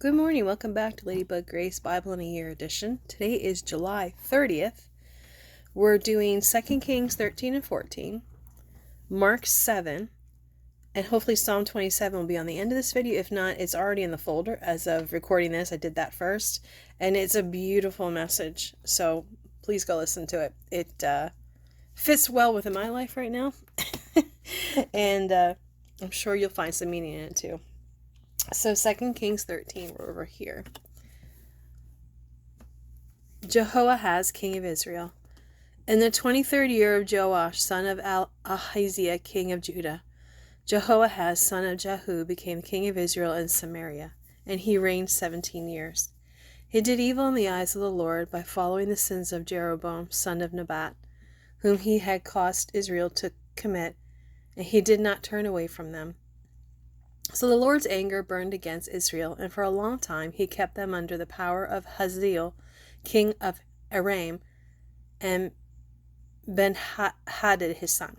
Good morning. Welcome back to Ladybug Grace Bible in a Year edition. Today is July 30th. We're doing 2 Kings 13 and 14, Mark 7, and hopefully Psalm 27 will be on the end of this video. If not, it's already in the folder as of recording this. I did that first, and it's a beautiful message, so please go listen to it. It fits well within my life right now, and I'm sure you'll find some meaning in it too. So 2 Kings 13, we're over here. Jehoahaz, king of Israel. In the 23rd year of Joash, son of Ahaziah, king of Judah, Jehoahaz, son of Jehu, became king of Israel in Samaria, and he reigned 17 years. He did evil in the eyes of the Lord by following the sins of Jeroboam, son of Nebat, whom he had caused Israel to commit, and he did not turn away from them. So the Lord's anger burned against Israel, and for a long time he kept them under the power of Hazael, king of Aram, and Ben-Hadad his son.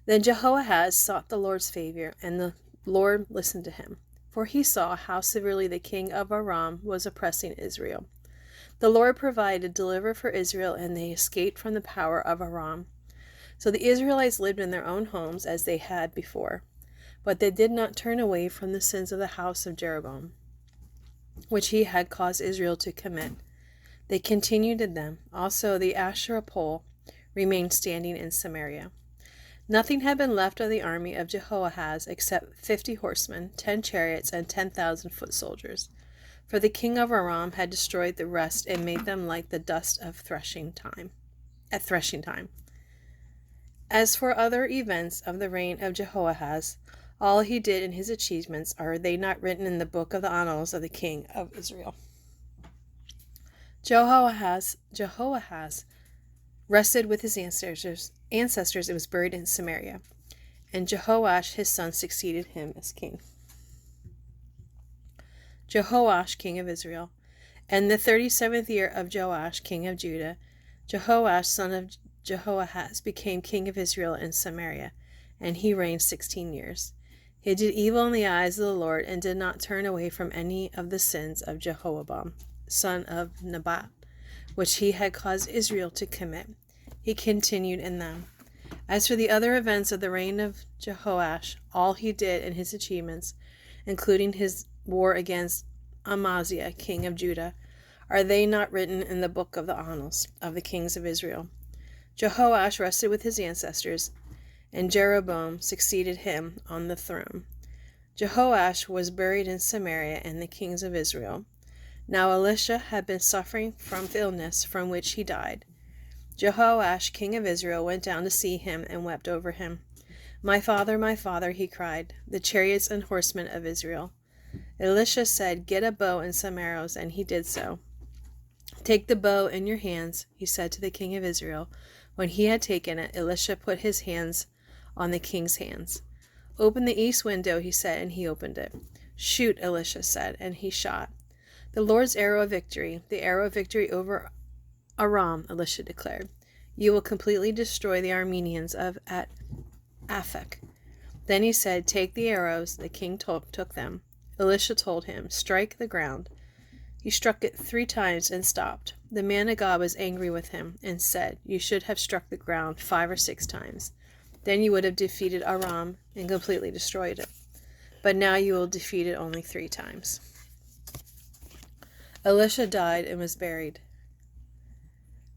Then Jehoahaz sought the Lord's favor, and the Lord listened to him, for he saw how severely the king of Aram was oppressing Israel. The Lord provided deliverer for Israel, and they escaped from the power of Aram. So the Israelites lived in their own homes as they had before. But they did not turn away from the sins of the house of Jeroboam, which he had caused Israel to commit. They continued in them. Also the Asherah pole remained standing in Samaria. Nothing had been left of the army of Jehoahaz except 50 horsemen, 10 chariots, and 10,000 foot soldiers. For the king of Aram had destroyed the rest and made them like the dust of threshing time. As for other events of the reign of Jehoahaz, all he did and his achievements, are they not written in the book of the annals of the king of Israel? Jehoahaz rested with his ancestors and was buried in Samaria. And Jehoash his son succeeded him as king. Jehoash, king of Israel. And the 37th year of Joash, king of Judah, Jehoash, son of Jehoahaz, became king of Israel in Samaria, and he reigned 16 years. He did evil in the eyes of the Lord, and did not turn away from any of the sins of Jeroboam, son of Nebat, which he had caused Israel to commit. He continued in them. As for the other events of the reign of Jehoash, all he did and his achievements, including his war against Amaziah, king of Judah, are they not written in the book of the annals of the kings of Israel? Jehoash rested with his ancestors, and Jeroboam succeeded him on the throne. Jehoash was buried in Samaria, and the kings of Israel. Now Elisha had been suffering from illness, from which he died. Jehoash, king of Israel, went down to see him and wept over him. My father, he cried, the chariots and horsemen of Israel. Elisha said, Get a bow and some arrows, and he did so. Take the bow in your hands, he said to the king of Israel. When he had taken it, Elisha put his hands on the king's hands. Open the east window, he said, and he opened it. Shoot, Elisha said, and he shot. The Lord's arrow of victory, the arrow of victory over Aram, Elisha declared. You will completely destroy the Arameans of Aphek. Then he said, Take the arrows. The king took them. Elisha told him, Strike the ground. He struck it 3 times and stopped. The man of God was angry with him and said, You should have struck the ground 5 or 6 times. Then you would have defeated Aram and completely destroyed it. But now you will defeat it only 3 times. Elisha died and was buried.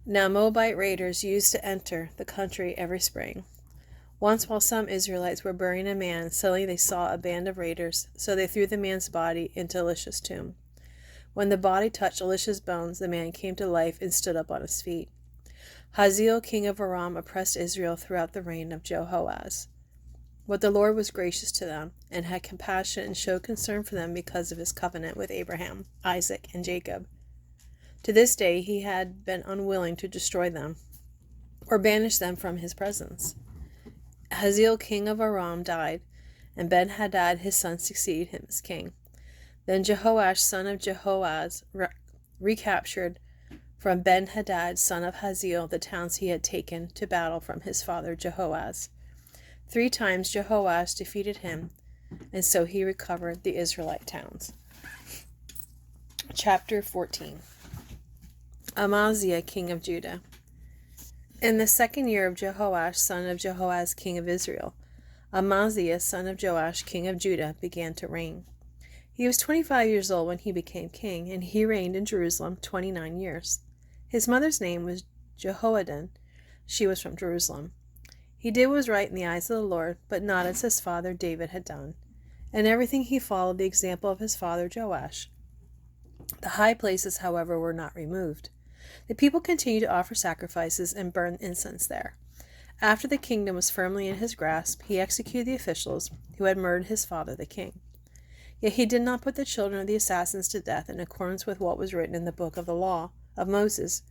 Now Moabite raiders used to enter the country every spring. Once while some Israelites were burying a man, suddenly they saw a band of raiders, so they threw the man's body into Elisha's tomb. When the body touched Elisha's bones, the man came to life and stood up on his feet. Hazael, king of Aram, oppressed Israel throughout the reign of Jehoahaz. But the Lord was gracious to them, and had compassion and showed concern for them because of his covenant with Abraham, Isaac, and Jacob. To this day he had been unwilling to destroy them, or banish them from his presence. Hazael, king of Aram, died, and Ben-Hadad his son succeeded him as king. Then Jehoash, son of Jehoahaz, recaptured from Ben-Hadad, son of Hazael, the towns he had taken to battle from his father Jehoahaz. 3 times Jehoash defeated him, and so he recovered the Israelite towns. Chapter 14. Amaziah, king of Judah. In the 2nd year of Jehoash, son of Jehoahaz, king of Israel, Amaziah, son of Joash, king of Judah, began to reign. He was 25 years old when he became king, and he reigned in Jerusalem 29 years. His mother's name was Jehoaddan. She was from Jerusalem. He did what was right in the eyes of the Lord, but not as his father David had done. In everything he followed the example of his father Joash. The high places, however, were not removed. The people continued to offer sacrifices and burn incense there. After the kingdom was firmly in his grasp, he executed the officials who had murdered his father the king. Yet he did not put the children of the assassins to death in accordance with what was written in the book of the law of Moses,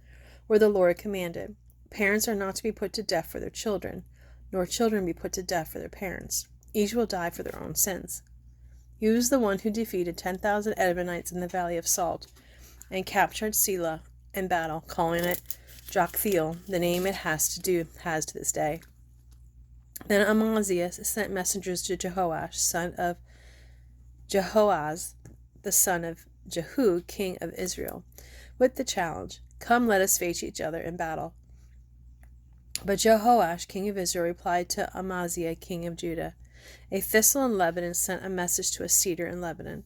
where the Lord commanded, "Parents are not to be put to death for their children, nor children be put to death for their parents. Each will die for their own sins." He was the one who defeated 10,000 Edomites in the Valley of Salt and captured Selah in battle, calling it Joktheel, the name it has to this day. Then Amaziah sent messengers to Jehoash, son of Jehoahaz, the son of Jehu, king of Israel, with the challenge, "Come, let us face each other in battle." But Jehoash, king of Israel, replied to Amaziah, king of Judah, "A thistle in Lebanon sent a message to a cedar in Lebanon.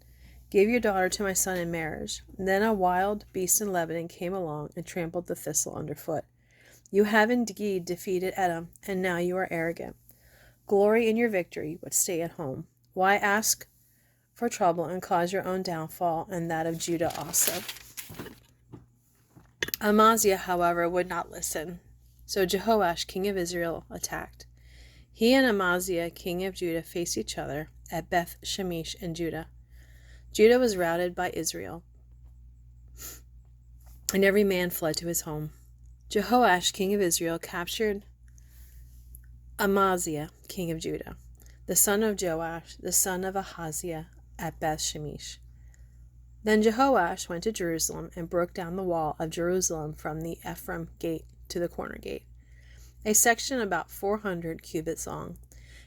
Give your daughter to my son in marriage." Then a wild beast in Lebanon came along and trampled the thistle underfoot. You have indeed defeated Edom, and now you are arrogant. Glory in your victory, but stay at home. Why ask for trouble and cause your own downfall and that of Judah also? Amaziah, however, would not listen. So Jehoash, king of Israel, attacked. He and Amaziah, king of Judah, faced each other at Beth Shemesh in Judah. Judah was routed by Israel, and every man fled to his home. Jehoash, king of Israel, captured Amaziah, king of Judah, the son of Joash, the son of Ahaziah, at Beth Shemesh. Then Jehoash went to Jerusalem and broke down the wall of Jerusalem from the Ephraim gate to the corner gate, a section about 400 cubits long.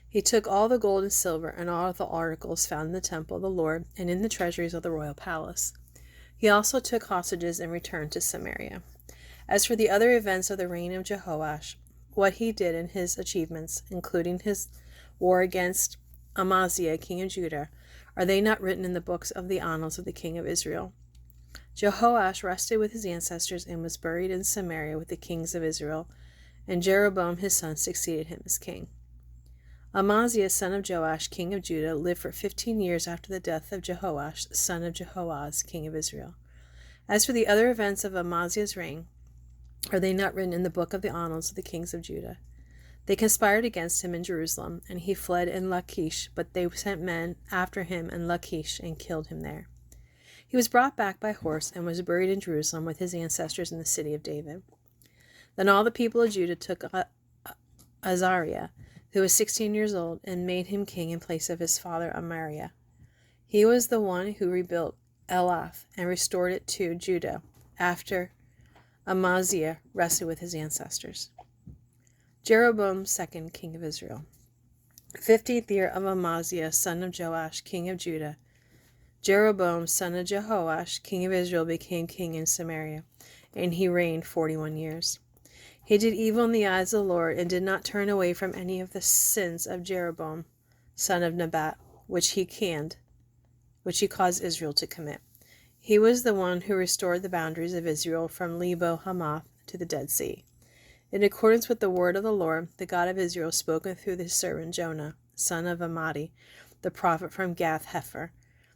He took all the gold and silver and all the articles found in the temple of the Lord and in the treasuries of the royal palace. He also took hostages and returned to Samaria. As for the other events of the reign of Jehoash, what he did and his achievements, including his war against Amaziah, king of Judah, are they not written in the books of the annals of the king of Israel? Jehoash rested with his ancestors and was buried in Samaria with the kings of Israel, and Jeroboam his son succeeded him as king. Amaziah, son of Joash, king of Judah, lived for 15 years after the death of Jehoash, son of Jehoahaz, king of Israel. As for the other events of Amaziah's reign, are they not written in the book of the annals of the kings of Judah? They conspired against him in Jerusalem, and he fled in Lachish, but they sent men after him in Lachish and killed him there. He was brought back by horse and was buried in Jerusalem with his ancestors in the city of David. Then all the people of Judah took Azariah, who was 16 years old, and made him king in place of his father Amariah. He was the one who rebuilt Elath and restored it to Judah after Amaziah rested with his ancestors. Jeroboam II, king of Israel. 15th year of Amaziah, son of Joash, king of Judah, Jeroboam, son of Jehoash, king of Israel, became king in Samaria, and he reigned 41 years. He did evil in the eyes of the Lord, and did not turn away from any of the sins of Jeroboam, son of Nebat, which he caused Israel to commit. He was the one who restored the boundaries of Israel from Lebo Hamath to the Dead Sea, in accordance with the word of the Lord, the God of Israel, spoken through his servant Jonah, son of Amittai, the prophet from Gath Hepher.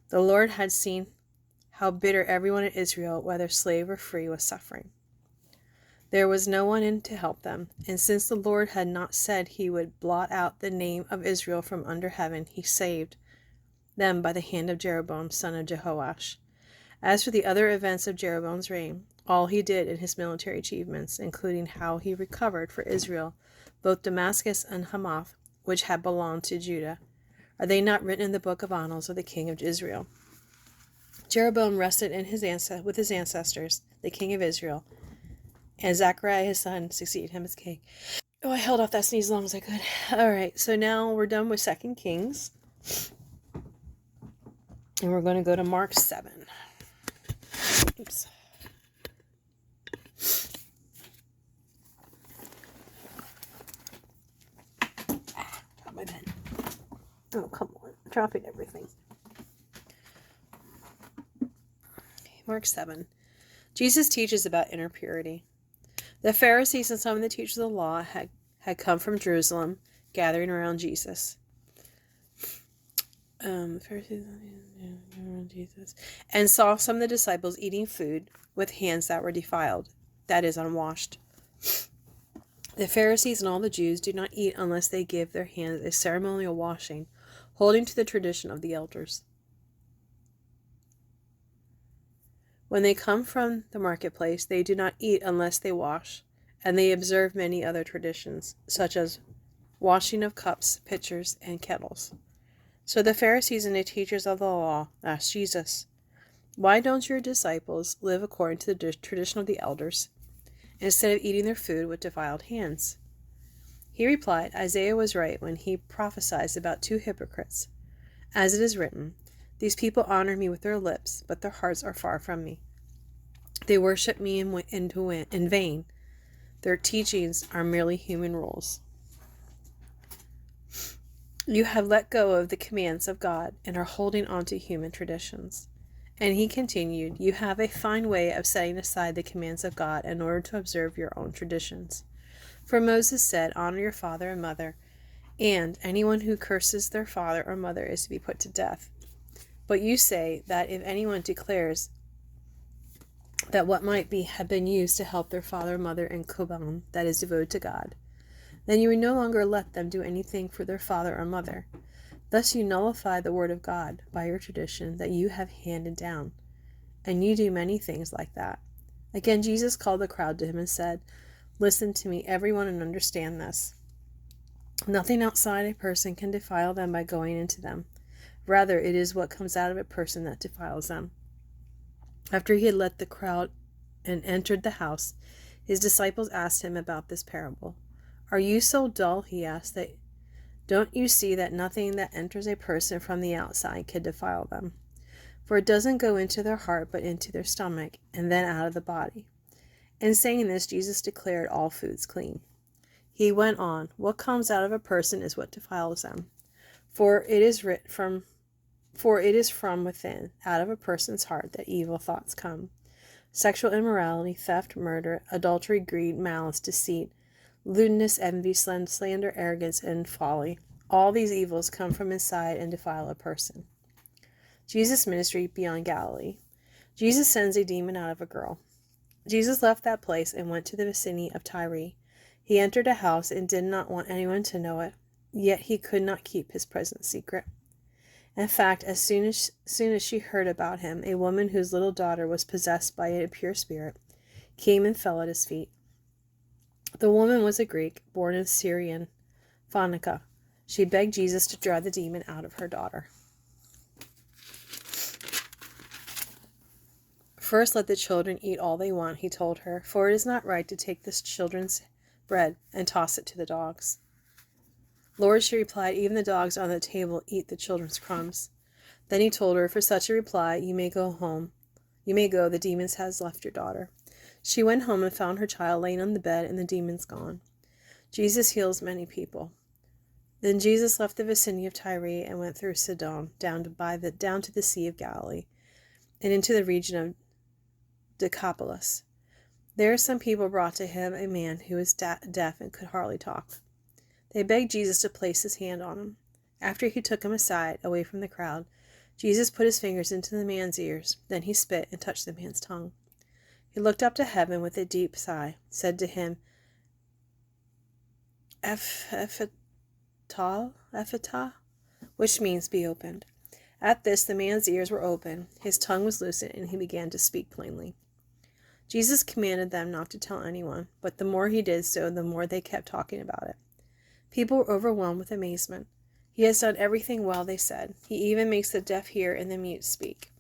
The Lord had seen how bitter everyone in Israel, whether slave or free, was suffering. There was no one in to help them, and since the Lord had not said he would blot out the name of Israel from under heaven, he saved them by the hand of Jeroboam, son of Jehoash. As for the other events of Jeroboam's reign, all he did in his military achievements, including how he recovered for Israel both Damascus and Hamath, which had belonged to Judah, are they not written in the book of annals of the king of Israel? Jeroboam rested with his ancestors, the king of Israel, and Zechariah his son succeeded him as king. Oh, I held off that sneeze as long as I could. All right, so now we're done with 2 Kings. And we're going to go to Mark 7. Oops. Drop my pen. Oh, come on. Dropping everything. Mark 7. Jesus teaches about inner purity. The Pharisees and some of the teachers of the law had come from Jerusalem, gathering around Jesus. The Pharisees around Jesus, and saw some of the disciples eating food with hands that were defiled, that is, unwashed. The Pharisees and all the Jews do not eat unless they give their hands a ceremonial washing, holding to the tradition of the elders. When they come from the marketplace, they do not eat unless they wash, and they observe many other traditions, such as washing of cups, pitchers, and kettles. So the Pharisees and the teachers of the law asked Jesus, "Why don't your disciples live according to the tradition of the elders, instead of eating their food with defiled hands?" He replied, "Isaiah was right when he prophesied about two hypocrites. As it is written, 'These people honor me with their lips, but their hearts are far from me. They worship me in vain. Their teachings are merely human rules.' You have let go of the commands of God and are holding on to human traditions." And he continued, "You have a fine way of setting aside the commands of God in order to observe your own traditions. For Moses said, 'Honor your father and mother,' and anyone who curses their father or mother is to be put to death. But you say that if anyone declares that what might have been used to help their father or mother in Korban, that is devoted to God, then you would no longer let them do anything for their father or mother. Thus you nullify the word of God by your tradition that you have handed down, and you do many things like that." Again, Jesus called the crowd to him and said, "Listen to me, everyone, and understand this. Nothing outside a person can defile them by going into them. Rather, it is what comes out of a person that defiles them." After he had left the crowd and entered the house, his disciples asked him about this parable. "Are you so dull," he asked, "that don't you see that nothing that enters a person from the outside can defile them? For it doesn't go into their heart, but into their stomach, and then out of the body." In saying this, Jesus declared all foods clean. He went on, "What comes out of a person is what defiles them. For it is from within, out of a person's heart, that evil thoughts come: sexual immorality, theft, murder, adultery, greed, malice, deceit, lewdness, envy, slander, arrogance, and folly. All these evils come from inside and defile a person." Jesus' ministry beyond Galilee. Jesus sends a demon out of a girl. Jesus left that place and went to the vicinity of Tyre. He entered a house and did not want anyone to know it, yet he could not keep his presence secret. In fact, as soon as she heard about him, a woman whose little daughter was possessed by a pure spirit came and fell at his feet. The woman was a Greek, born in Syrian Phoenicia. She begged Jesus to drive the demon out of her daughter. "First let the children eat all they want," he told her, "for it is not right to take the children's bread and toss it to the dogs." "Lord," she replied, "even the dogs on the table eat the children's crumbs." Then he told her, "For such a reply, you may go home. You may go, the demons has left your daughter." She went home and found her child laying on the bed and the demons gone. Jesus heals many people. Then Jesus left the vicinity of Tyre and went through Sidon, down to the Sea of Galilee, and into the region of Decapolis. There some people brought to him a man who was deaf and could hardly talk. They begged Jesus to place his hand on him. After he took him aside, away from the crowd, Jesus put his fingers into the man's ears. Then he spit and touched the man's tongue. He looked up to heaven with a deep sigh, said to him, Ephphatha, which means be opened. At this, the man's ears were open, his tongue was loosened, and he began to speak plainly. Jesus commanded them not to tell anyone, but the more he did so, the more they kept talking about it. People were overwhelmed with amazement. "He has done everything well," they said. "He even makes the deaf hear and the mute speak."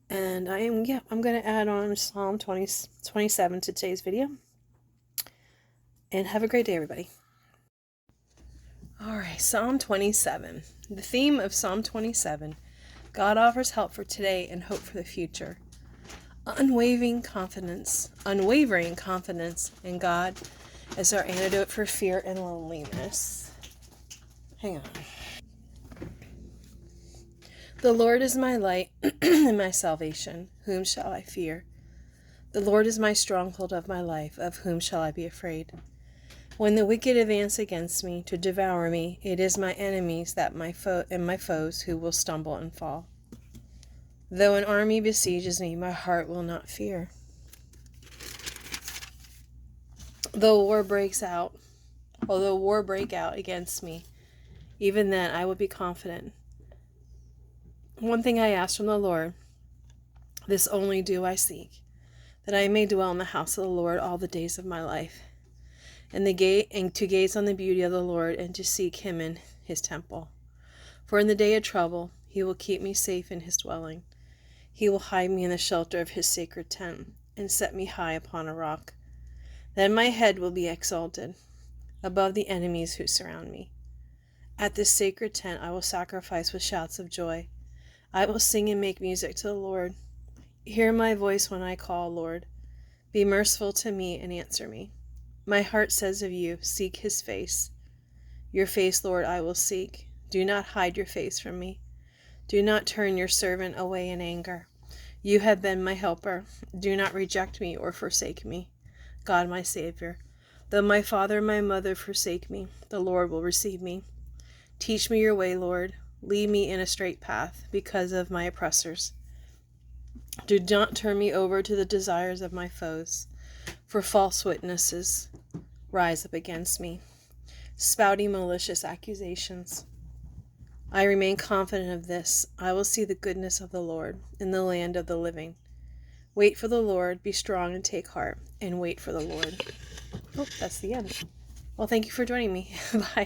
And I'm going to add on Psalm 27 to today's video. And have a great day, everybody. All right, Psalm 27. The theme of Psalm 27, God offers help for today and hope for the future. Unwavering confidence in God is our antidote for fear and loneliness. Hang on. The Lord is my light and my salvation. Whom shall I fear? The Lord is my stronghold of my life. Of whom shall I be afraid? When the wicked advance against me to devour me, it is my enemies that my foes who will stumble and fall. Though an army besieges me, my heart will not fear. Though war break out against me, even then I will be confident. One thing I ask from the Lord, this only do I seek, that I may dwell in the house of the Lord all the days of my life, and to gaze on the beauty of the Lord, and to seek him in his temple. For in the day of trouble he will keep me safe in his dwelling. He will hide me in the shelter of his sacred tent, and set me high upon a rock. Then my head will be exalted above the enemies who surround me. At this sacred tent I will sacrifice with shouts of joy. I will sing and make music to the Lord. Hear my voice when I call, Lord. Be merciful to me and answer me. My heart says of you, seek his face. Your face, Lord, I will seek. Do not hide your face from me. Do not turn your servant away in anger. You have been my helper. Do not reject me or forsake me, God my Savior. Though my father and my mother forsake me, the Lord will receive me. Teach me your way, Lord. Lead me in a straight path because of my oppressors. Do not turn me over to the desires of my foes, for false witnesses rise up against me, spouting malicious accusations. I remain confident of this. I will see the goodness of the Lord in the land of the living. Wait for the Lord, be strong and take heart, and wait for the Lord. Oh, that's the end. Well, thank you for joining me. Bye.